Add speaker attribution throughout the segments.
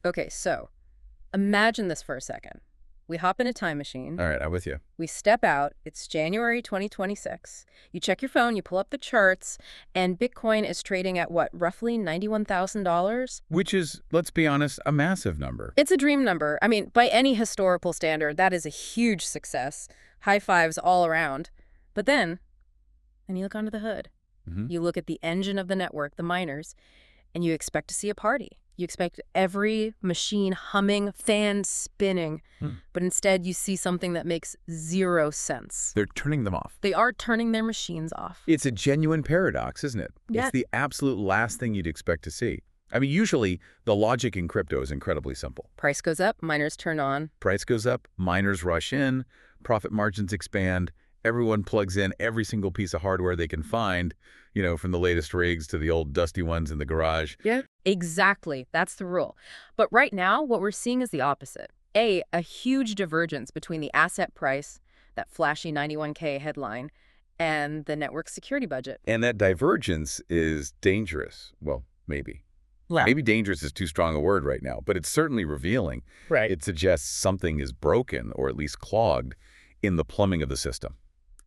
Speaker 1: Okay, so imagine this for a second. We hop in a time machine.
Speaker 2: All right, I'm with you.
Speaker 1: We step out. It's January 2026. You check your phone, you pull up the charts, and Bitcoin is trading at what, roughly $91,000?
Speaker 2: Which is, let's be honest, a massive number.
Speaker 1: It's a dream number. I mean, by any historical standard, that is a huge success. High fives all around. But then you look under the hood. You look at the engine of the network, the miners, and you expect to see a party. You expect every machine humming, fans spinning, but instead you see something that makes zero sense.
Speaker 2: They're turning them off.
Speaker 1: They are turning their machines off.
Speaker 2: It's a genuine paradox, isn't it?
Speaker 1: Yeah.
Speaker 2: It's the absolute last thing you'd expect to see. I mean, usually the logic in crypto is incredibly simple.
Speaker 1: Price goes up, miners turn on.
Speaker 2: Price goes up, miners rush in, profit margins expand, everyone plugs in every single piece of hardware they can find, you know, from the latest rigs to the old dusty ones in the garage.
Speaker 1: Yeah. Exactly. That's the rule. But right now, what we're seeing is the opposite. A huge divergence between the asset price, that flashy 91K headline, and the network security budget.
Speaker 2: And that divergence is dangerous. Well, maybe. Maybe dangerous is too strong a word right now, but it's certainly revealing.
Speaker 1: Right.
Speaker 2: It suggests something is broken or at least clogged in the plumbing of the system.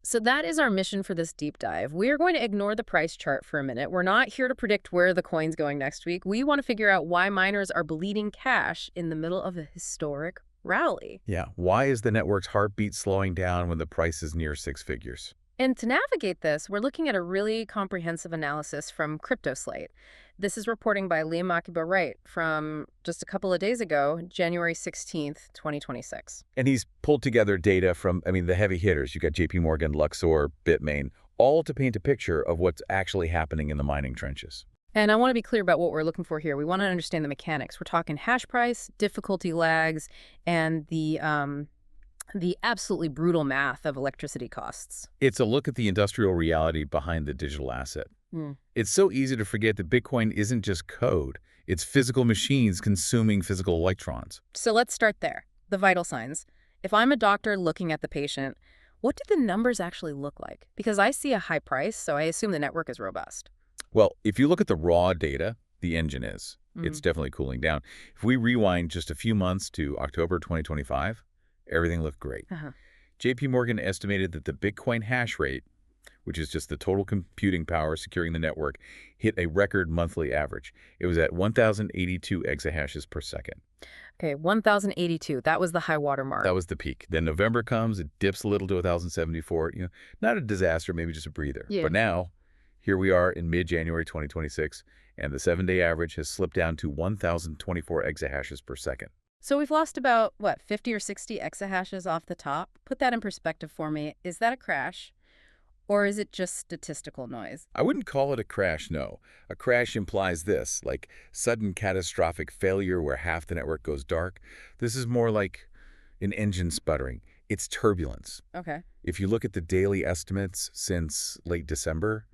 Speaker 1: So that is our mission for this deep dive. We are going to ignore the price chart for a minute. We're not here to predict where the coin's going next week. We want to figure out why miners are bleeding cash in the middle of a historic rally.
Speaker 2: Yeah. Why is the network's heartbeat slowing down when the price is near six figures?
Speaker 1: And to navigate this, we're looking at a really comprehensive analysis from CryptoSlate. This is reporting by Liam Akiba-Wright from just a couple of days ago, January 16th, 2026.
Speaker 2: And he's pulled together data from, the heavy hitters. You got JP Morgan, Luxor, Bitmain, all to paint a picture of what's actually happening in the mining trenches.
Speaker 1: And I want to be clear about what we're looking for here. We want to understand the mechanics. We're talking hash price, difficulty lags, and the absolutely brutal math of electricity costs.
Speaker 2: It's a look at the industrial reality behind the digital asset. It's so easy to forget that Bitcoin isn't just code. It's physical machines consuming physical electrons.
Speaker 1: So let's start there. The vital signs. If I'm a doctor looking at the patient, what do the numbers actually look like? Because I see a high price, so I assume the network is robust.
Speaker 2: Well, if you look at the raw data, the engine is. It's definitely cooling down. If we rewind just a few months to October 2025, everything looked great. JP Morgan estimated that the Bitcoin hash rate, which is just the total computing power securing the network, hit a record monthly average. It was at 1,082 exahashes per second.
Speaker 1: Okay, 1,082. That was the high water mark.
Speaker 2: That was the peak. Then November comes, it dips a little to 1,074. Not a disaster, maybe just a breather.
Speaker 1: Yeah.
Speaker 2: But now, here we are in mid-January 2026, and the 7-day average has slipped down to 1,024 exahashes per second.
Speaker 1: So we've lost about, 50 or 60 exahashes off the top? Put that in perspective for me. Is that a crash? Or is it just statistical noise?
Speaker 2: I wouldn't call it a crash, no. A crash implies this, like sudden catastrophic failure where half the network goes dark. This is more like an engine sputtering. It's turbulence.
Speaker 1: Okay.
Speaker 2: If you look at the daily estimates since late December,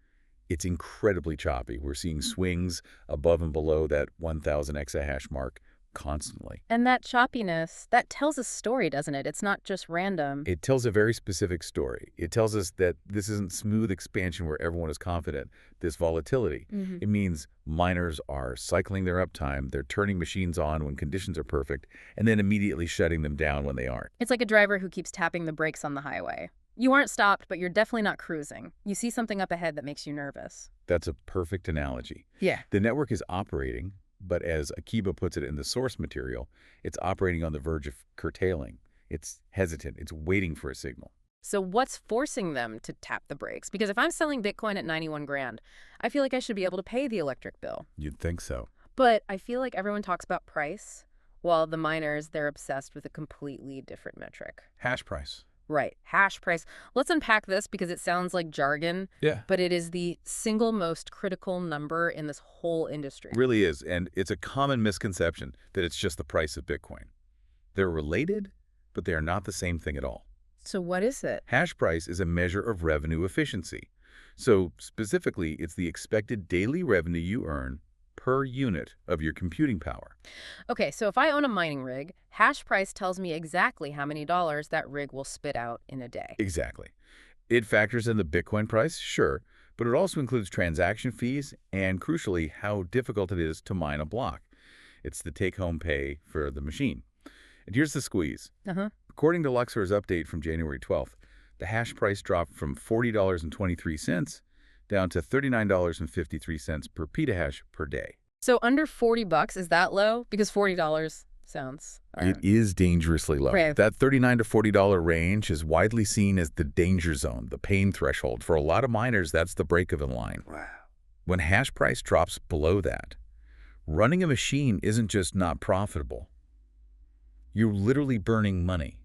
Speaker 2: it's incredibly choppy. We're seeing swings above and below that 1,000 exahash mark constantly.
Speaker 1: And that choppiness, that tells a story, doesn't it? It's not just random.
Speaker 2: It tells a very specific story. It tells us that this isn't smooth expansion where everyone is confident. This volatility. It means miners are cycling their uptime, they're turning machines on when conditions are perfect, and then immediately shutting them down when they aren't.
Speaker 1: It's like a driver who keeps tapping the brakes on the highway. You aren't stopped, but you're definitely not cruising. You see something up ahead that makes you nervous.
Speaker 2: That's a perfect analogy.
Speaker 1: Yeah.
Speaker 2: The network is operating, but as Akiba puts it in the source material, it's operating on the verge of curtailing. It's hesitant. It's waiting for a signal.
Speaker 1: So what's forcing them to tap the brakes? Because if I'm selling Bitcoin at 91 grand, I feel like I should be able to pay the electric bill.
Speaker 2: You'd think so.
Speaker 1: But I feel like everyone talks about price, while the miners, they're obsessed with a completely different metric.
Speaker 2: Hash price.
Speaker 1: Right. Hash price. Let's unpack this because it sounds like jargon.
Speaker 2: Yeah.
Speaker 1: But it is the single most critical number in this whole industry.
Speaker 2: It really is. And it's a common misconception that it's just the price of Bitcoin. They're related, but they are not the same thing at all.
Speaker 1: So what is it?
Speaker 2: Hash price is a measure of revenue efficiency. So specifically, it's the expected daily revenue you earn per unit of your computing power.
Speaker 1: Okay, so if I own a mining rig, hash price tells me exactly how many dollars that rig will spit out in a day.
Speaker 2: Exactly. It factors in the Bitcoin price, sure, but it also includes transaction fees and, crucially, how difficult it is to mine a block. It's the take-home pay for the machine. And here's the squeeze.
Speaker 1: Uh-huh.
Speaker 2: According to Luxor's update from January 12th, the hash price dropped from $40.23 down to $39.53 per petahash per day.
Speaker 1: So under $40, is that low? Because $40 sounds...
Speaker 2: It is dangerously low.
Speaker 1: Right.
Speaker 2: That $39 to $40 range is widely seen as the danger zone, the pain threshold. For a lot of miners, that's the break-even line.
Speaker 3: Wow.
Speaker 2: When hash price drops below that, running a machine isn't just not profitable. You're literally burning money.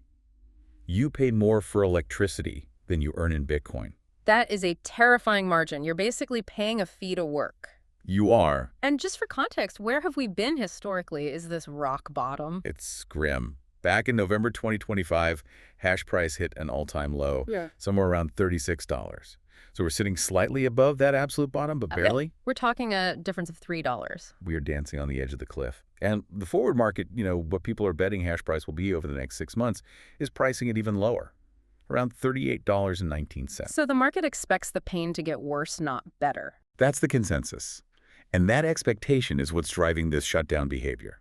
Speaker 2: You pay more for electricity than you earn in Bitcoin.
Speaker 1: That is a terrifying margin. You're basically paying a fee to work.
Speaker 2: You are.
Speaker 1: And just for context, where have we been historically? Is this rock bottom?
Speaker 2: It's grim. Back in November 2025, hash price hit an all-time low, somewhere around $36. So we're sitting slightly above that absolute bottom, but barely.
Speaker 1: We're talking a difference of $3.
Speaker 2: We are dancing on the edge of the cliff. And the forward market, what people are betting hash price will be over the next 6 months, is pricing it even lower, around $38.19.
Speaker 1: So the market expects the pain to get worse, not better.
Speaker 2: That's the consensus. And that expectation is what's driving this shutdown behavior.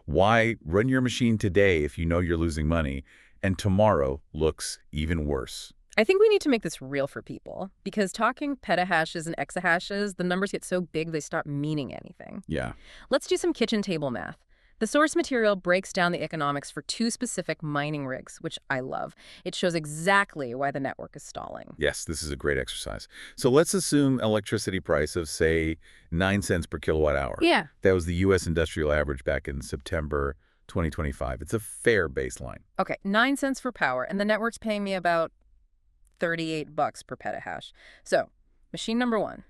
Speaker 2: Why run your machine today if you know you're losing money, and tomorrow looks even worse?
Speaker 1: I think we need to make this real for people, because talking petahashes and exahashes, the numbers get so big they stop meaning anything.
Speaker 2: Yeah.
Speaker 1: Let's do some kitchen table math. The source material breaks down the economics for 2 specific mining rigs, which I love. It shows exactly why the network is stalling.
Speaker 2: Yes, this is a great exercise. So let's assume electricity price of, say, 9 cents per kilowatt hour.
Speaker 1: Yeah.
Speaker 2: That was the U.S. industrial average back in September 2025. It's a fair baseline.
Speaker 1: Okay, 9 cents for power, and the network's paying me about $38 per petahash. So, machine number 1.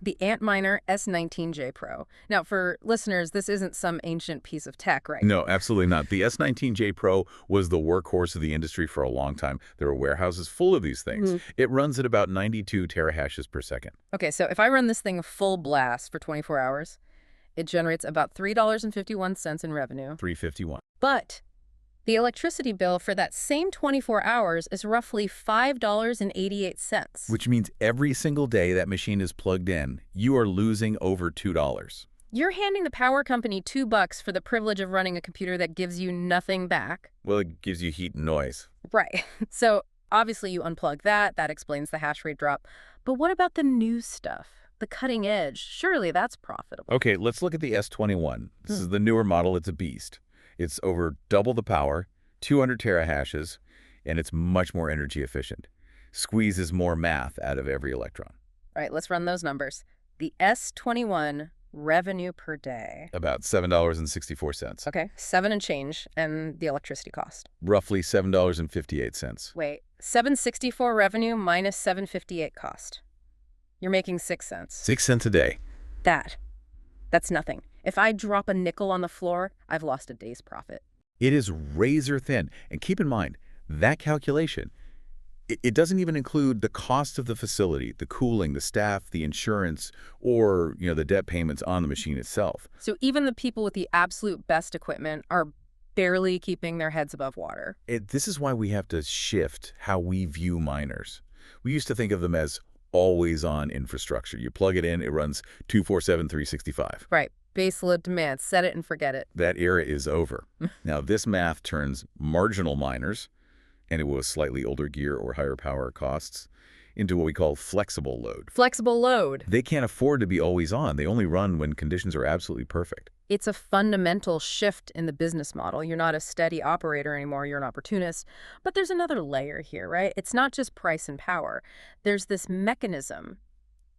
Speaker 1: The Antminer S19J Pro. Now, for listeners, this isn't some ancient piece of tech, right?
Speaker 2: No, absolutely not. The S19J Pro was the workhorse of the industry for a long time. There are warehouses full of these things. It runs at about 92 terahashes per second.
Speaker 1: Okay, so if I run this thing full blast for 24 hours, it generates about $3.51 in revenue.
Speaker 2: $3.51.
Speaker 1: But the electricity bill for that same 24 hours is roughly $5.88.
Speaker 2: Which means every single day that machine is plugged in, you are losing over $2.
Speaker 1: You're handing the power company $2 for the privilege of running a computer that gives you nothing back.
Speaker 2: Well, it gives you heat and noise.
Speaker 1: Right. So obviously you unplug that. That explains the hash rate drop. But what about the new stuff? The cutting edge? Surely that's profitable.
Speaker 2: Okay, let's look at the S21. This is the newer model. It's a beast. It's over double the power, 200 terahashes, and it's much more energy efficient. Squeezes more math out of every electron.
Speaker 1: All right, let's run those numbers. The S21 revenue per day.
Speaker 2: About $7.64.
Speaker 1: Okay, 7 and change, and the electricity cost.
Speaker 2: Roughly $7.58.
Speaker 1: Wait, 764 revenue minus 758 cost. You're making 6 cents.
Speaker 2: 6 cents a day.
Speaker 1: That's nothing. If I drop a nickel on the floor, I've lost a day's profit.
Speaker 2: It is razor thin. And keep in mind, that calculation, it doesn't even include the cost of the facility, the cooling, the staff, the insurance, or the debt payments on the machine itself.
Speaker 1: So even the people with the absolute best equipment are barely keeping their heads above water.
Speaker 2: This is why we have to shift how we view miners. We used to think of them as always-on infrastructure. You plug it in, it runs 24/7, 365.
Speaker 1: Right. Baseload demand. Set it and forget it.
Speaker 2: That era is over. Now, this math turns marginal miners, and it was slightly older gear or higher power costs, into what we call flexible load.
Speaker 1: Flexible load.
Speaker 2: They can't afford to be always on. They only run when conditions are absolutely perfect.
Speaker 1: It's a fundamental shift in the business model. You're not a steady operator anymore. You're an opportunist. But there's another layer here, right? It's not just price and power. There's this mechanism,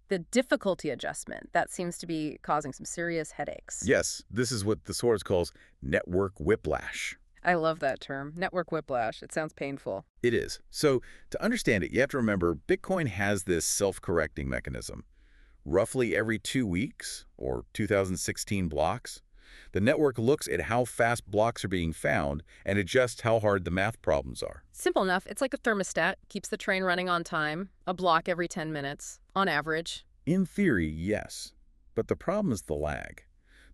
Speaker 1: the difficulty adjustment, that seems to be causing some serious headaches.
Speaker 2: Yes, this is what the source calls network whiplash.
Speaker 1: I love that term, network whiplash. It sounds painful.
Speaker 2: It is. So to understand it, you have to remember Bitcoin has this self-correcting mechanism. Roughly every 2 weeks, or 2016 blocks, the network looks at how fast blocks are being found and adjusts how hard the math problems are.
Speaker 1: Simple enough. It's like a thermostat. Keeps the train running on time. A block every 10 minutes, on average.
Speaker 2: In theory, yes. But the problem is the lag.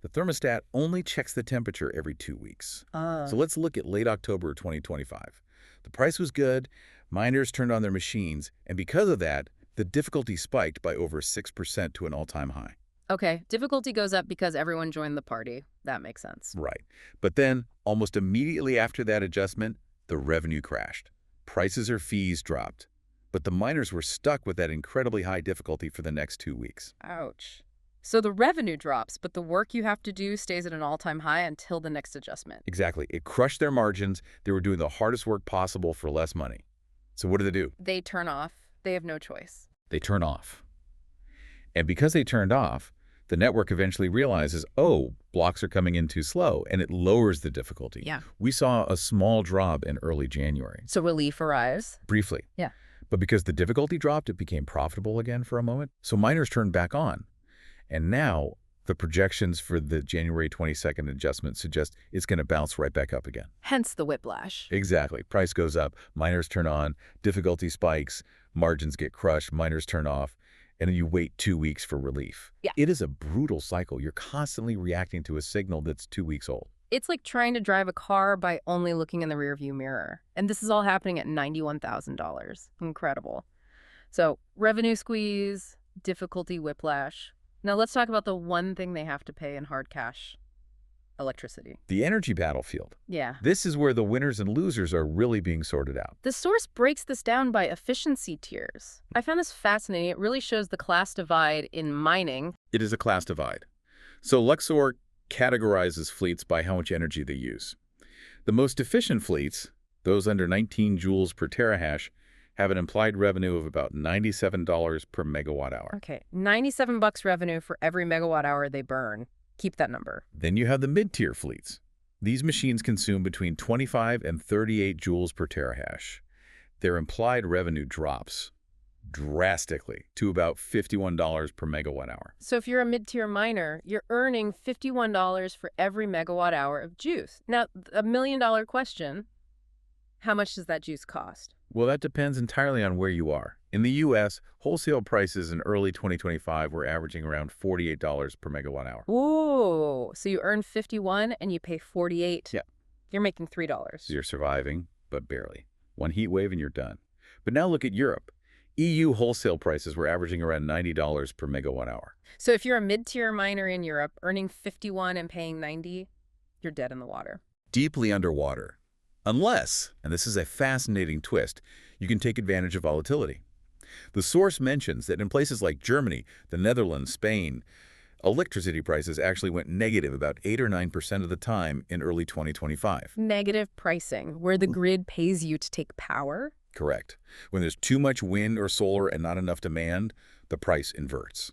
Speaker 2: The thermostat only checks the temperature every 2 weeks. So let's look at late October 2025. The price was good, miners turned on their machines, and because of that, the difficulty spiked by over 6% to an all-time high.
Speaker 1: Okay, difficulty goes up because everyone joined the party. That makes sense.
Speaker 2: Right. But then, almost immediately after that adjustment, the revenue crashed. Prices or fees dropped. But the miners were stuck with that incredibly high difficulty for the next 2 weeks.
Speaker 1: Ouch. So the revenue drops, but the work you have to do stays at an all-time high until the next adjustment.
Speaker 2: Exactly. It crushed their margins. They were doing the hardest work possible for less money. So what do they do?
Speaker 1: They turn off. They have no choice.
Speaker 2: They turn off. And because they turned off, the network eventually realizes, oh, blocks are coming in too slow, and it lowers the difficulty.
Speaker 1: Yeah.
Speaker 2: We saw a small drop in early January.
Speaker 1: So relief arrives.
Speaker 2: Briefly.
Speaker 1: Yeah.
Speaker 2: But because the difficulty dropped, it became profitable again for a moment. So miners turned back on. And now the projections for the January 22nd adjustment suggest it's going to bounce right back up again.
Speaker 1: Hence the whiplash.
Speaker 2: Exactly. Price goes up, miners turn on, difficulty spikes, margins get crushed, miners turn off, and then you wait 2 weeks for relief.
Speaker 1: Yeah.
Speaker 2: It is a brutal cycle. You're constantly reacting to a signal that's 2 weeks old.
Speaker 1: It's like trying to drive a car by only looking in the rearview mirror. And this is all happening at $91,000. Incredible. So revenue squeeze, difficulty whiplash. Now let's talk about the one thing they have to pay in hard cash. Electricity.
Speaker 2: The energy battlefield.
Speaker 1: Yeah.
Speaker 2: This is where the winners and losers are really being sorted out.
Speaker 1: The source breaks this down by efficiency tiers. I found this fascinating. It really shows the class divide in mining.
Speaker 2: It is a class divide. So Luxor categorizes fleets by how much energy they use. The most efficient fleets, those under 19 joules per terahash, have an implied revenue of about $97 per megawatt hour.
Speaker 1: Okay, $97 revenue for every megawatt hour they burn. Keep that number.
Speaker 2: Then you have the mid-tier fleets. These machines consume between 25 and 38 joules per terahash. Their implied revenue drops drastically to about $51 per megawatt hour.
Speaker 1: So if you're a mid-tier miner, you're earning $51 for every megawatt hour of juice. Now, $1 million question, how much does that juice cost?
Speaker 2: Well, that depends entirely on where you are. In the U.S., wholesale prices in early 2025 were averaging around $48 per megawatt hour.
Speaker 1: Whoa, so you earn 51 and you pay 48.
Speaker 2: Yeah.
Speaker 1: You're making $3.
Speaker 2: So you're surviving, but barely. One heat wave and you're done. But now look at Europe. EU wholesale prices were averaging around $90 per megawatt hour.
Speaker 1: So if you're a mid-tier miner in Europe, earning 51 and paying 90, you're dead in the water.
Speaker 2: Deeply underwater. Unless, and this is a fascinating twist, you can take advantage of volatility. The source mentions that in places like Germany, the Netherlands, Spain, electricity prices actually went negative about 8 or 9% of the time in early 2025.
Speaker 1: Negative pricing, where the grid pays you to take power?
Speaker 2: Correct. When there's too much wind or solar and not enough demand, the price inverts.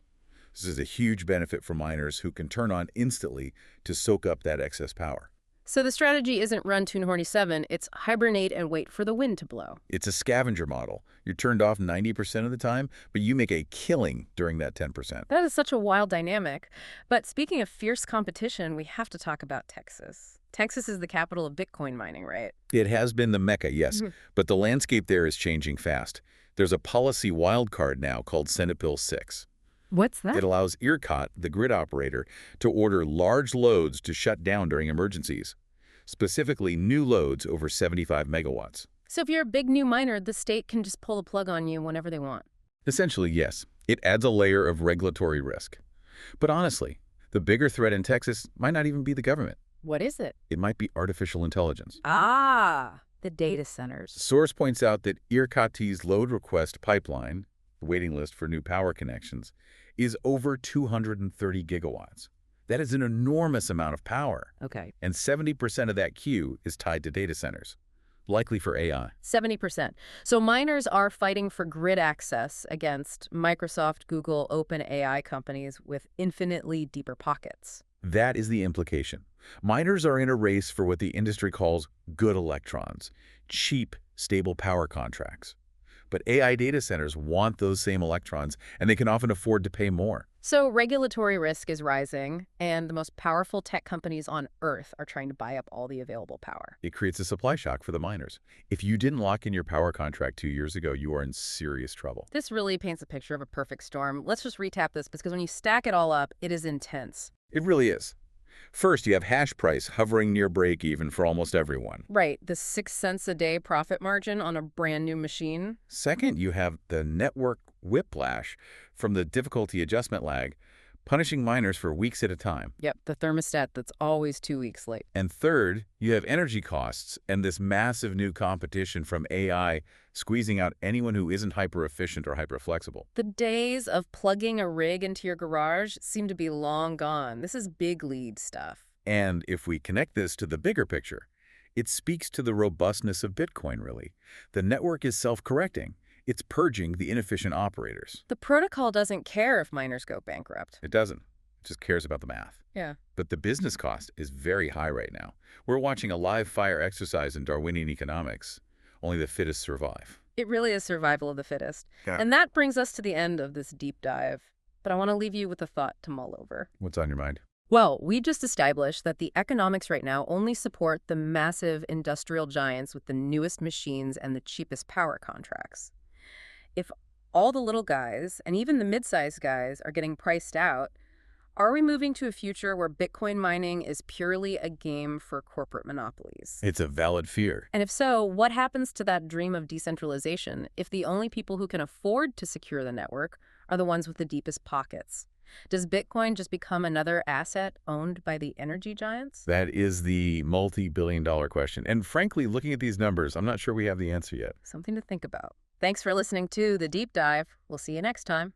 Speaker 2: This is a huge benefit for miners who can turn on instantly to soak up that excess power.
Speaker 1: So the strategy isn't run Tune Horny 7, it's hibernate and wait for the wind to blow.
Speaker 2: It's a scavenger model. You're turned off 90% of the time, but you make a killing during that 10%.
Speaker 1: That is such a wild dynamic. But speaking of fierce competition, we have to talk about Texas. Texas is the capital of Bitcoin mining, right?
Speaker 2: It has been the mecca, yes, but the landscape there is changing fast. There's a policy wildcard now called Senate Bill 6.
Speaker 1: What's that?
Speaker 2: It allows ERCOT, the grid operator, to order large loads to shut down during emergencies, specifically new loads over 75 megawatts.
Speaker 1: So if you're a big new miner, the state can just pull the plug on you whenever they want.
Speaker 2: Essentially, yes. It adds a layer of regulatory risk. But honestly, the bigger threat in Texas might not even be the government.
Speaker 1: What is it?
Speaker 2: It might be artificial intelligence.
Speaker 1: Ah, the data centers.
Speaker 2: The source points out that ERCOT's load request pipeline, the waiting list for new power connections, is over 230 gigawatts. That is an enormous amount of power.
Speaker 1: Okay.
Speaker 2: And 70% of that queue is tied to data centers, likely for AI.
Speaker 1: 70%. So miners are fighting for grid access against Microsoft, Google, OpenAI companies with infinitely deeper pockets.
Speaker 2: That is the implication. Miners are in a race for what the industry calls good electrons, cheap, stable power contracts. But AI data centers want those same electrons, and they can often afford to pay more.
Speaker 1: So regulatory risk is rising, and the most powerful tech companies on Earth are trying to buy up all the available power.
Speaker 2: It creates a supply shock for the miners. If you didn't lock in your power contract 2 years ago, you are in serious trouble.
Speaker 1: This really paints a picture of a perfect storm. Let's just recap this, because when you stack it all up, it is intense.
Speaker 2: It really is. First, you have Hashprice hovering near break-even for almost everyone.
Speaker 1: Right, the 6 cents a day profit margin on a brand new machine.
Speaker 2: Second, you have the network whiplash from the difficulty adjustment lag, punishing miners for weeks at a time.
Speaker 1: Yep, the thermostat that's always 2 weeks late.
Speaker 2: And third, you have energy costs and this massive new competition from AI squeezing out anyone who isn't hyper-efficient or hyper-flexible.
Speaker 1: The days of plugging a rig into your garage seem to be long gone. This is big lead stuff.
Speaker 2: And if we connect this to the bigger picture, it speaks to the robustness of Bitcoin, really. The network is self-correcting. It's purging the inefficient operators.
Speaker 1: The protocol doesn't care if miners go bankrupt.
Speaker 2: It doesn't. It just cares about the math.
Speaker 1: Yeah.
Speaker 2: But the business cost is very high right now. We're watching a live fire exercise in Darwinian economics. Only the fittest survive.
Speaker 1: It really is survival of the fittest.
Speaker 2: Yeah.
Speaker 1: And that brings us to the end of this deep dive. But I want to leave you with a thought to mull over.
Speaker 2: What's on your mind?
Speaker 1: Well, we just established that the economics right now only support the massive industrial giants with the newest machines and the cheapest power contracts. If all the little guys, and even the mid-sized guys, are getting priced out, are we moving to a future where Bitcoin mining is purely a game for corporate monopolies?
Speaker 2: It's a valid fear.
Speaker 1: And if so, what happens to that dream of decentralization if the only people who can afford to secure the network are the ones with the deepest pockets? Does Bitcoin just become another asset owned by the energy giants?
Speaker 2: That is the multi-billion-dollar question. And frankly, looking at these numbers, I'm not sure we have the answer yet.
Speaker 1: Something to think about. Thanks for listening to The Deep Dive. We'll see you next time.